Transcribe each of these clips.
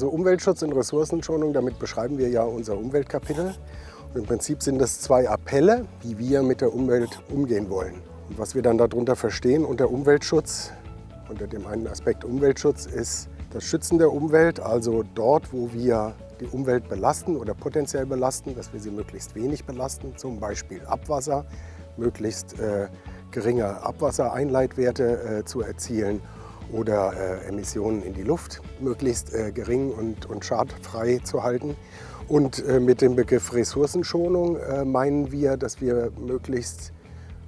Also Umweltschutz und Ressourcenschonung, damit beschreiben wir ja unser Umweltkapitel. Und im Prinzip sind das 2 Appelle, wie wir mit der Umwelt umgehen wollen. Und was wir dann darunter verstehen unter Umweltschutz, unter dem einen Aspekt Umweltschutz, ist das Schützen der Umwelt, also dort, wo wir die Umwelt belasten oder potenziell belasten, dass wir sie möglichst wenig belasten, zum Beispiel Abwasser, möglichst geringe Abwassereinleitwerte zu erzielen oder Emissionen in die Luft möglichst gering und schadfrei zu halten. Und mit dem Begriff Ressourcenschonung meinen wir, dass wir möglichst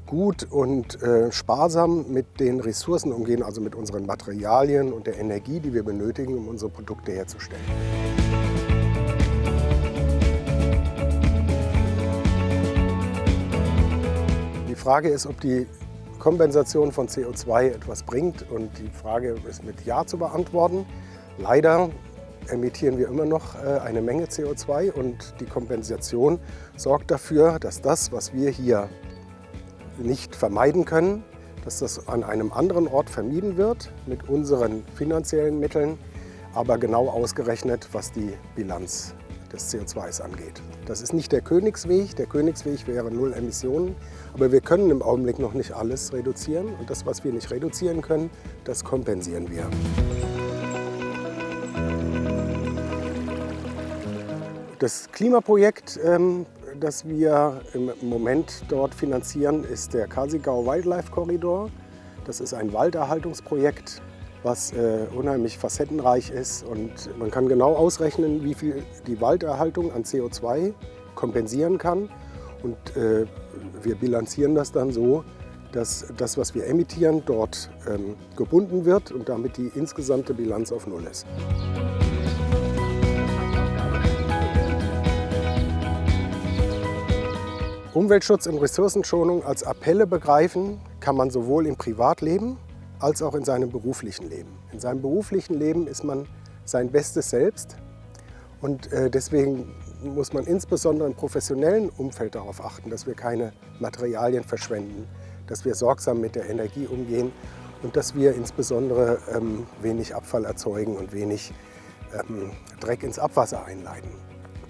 gut und sparsam mit den Ressourcen umgehen, also mit unseren Materialien und der Energie, die wir benötigen, um unsere Produkte herzustellen. Die Frage ist, ob die Kompensation von CO2 etwas bringt, und die Frage ist mit Ja zu beantworten. Leider emittieren wir immer noch eine Menge CO2 und die Kompensation sorgt dafür, dass das, was wir hier nicht vermeiden können, dass das an einem anderen Ort vermieden wird mit unseren finanziellen Mitteln, aber genau ausgerechnet, was die Bilanz des CO2s angeht. Das ist nicht der Königsweg. Der Königsweg wäre 0 Emissionen, aber wir können im Augenblick noch nicht alles reduzieren, und das, was wir nicht reduzieren können, das kompensieren wir. Das Klimaprojekt, das wir im Moment dort finanzieren, ist der Kasigau Wildlife Corridor. Das ist ein Walderhaltungsprojekt, was unheimlich facettenreich ist, und man kann genau ausrechnen, wie viel die Walderhaltung an CO2 kompensieren kann. Und wir bilanzieren das dann so, dass das, was wir emittieren, dort gebunden wird und damit die insgesamte Bilanz auf 0 ist. Umweltschutz und Ressourcenschonung als Appelle begreifen kann man sowohl im Privatleben als auch in seinem beruflichen Leben. In seinem beruflichen Leben ist man sein bestes Selbst, und deswegen muss man insbesondere im professionellen Umfeld darauf achten, dass wir keine Materialien verschwenden, dass wir sorgsam mit der Energie umgehen und dass wir insbesondere wenig Abfall erzeugen und wenig Dreck ins Abwasser einleiten.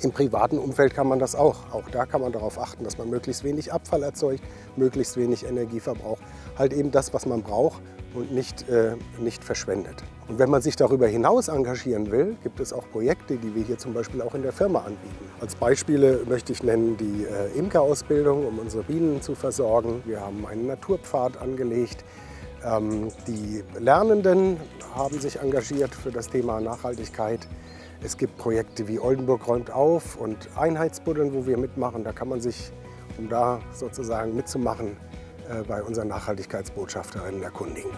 Im privaten Umfeld kann man das auch. Auch da kann man darauf achten, dass man möglichst wenig Abfall erzeugt, möglichst wenig Energie verbraucht. Halt eben das, was man braucht und nicht verschwendet. Und wenn man sich darüber hinaus engagieren will, gibt es auch Projekte, die wir hier zum Beispiel auch in der Firma anbieten. Als Beispiele möchte ich nennen die Imkerausbildung, um unsere Bienen zu versorgen. Wir haben einen Naturpfad angelegt. Die Lernenden haben sich engagiert für das Thema Nachhaltigkeit. Es gibt Projekte wie Oldenburg räumt auf und Einheitsbuddeln, wo wir mitmachen. Da kann man sich, um da sozusagen mitzumachen, bei unseren Nachhaltigkeitsbotschafterinnen erkundigen.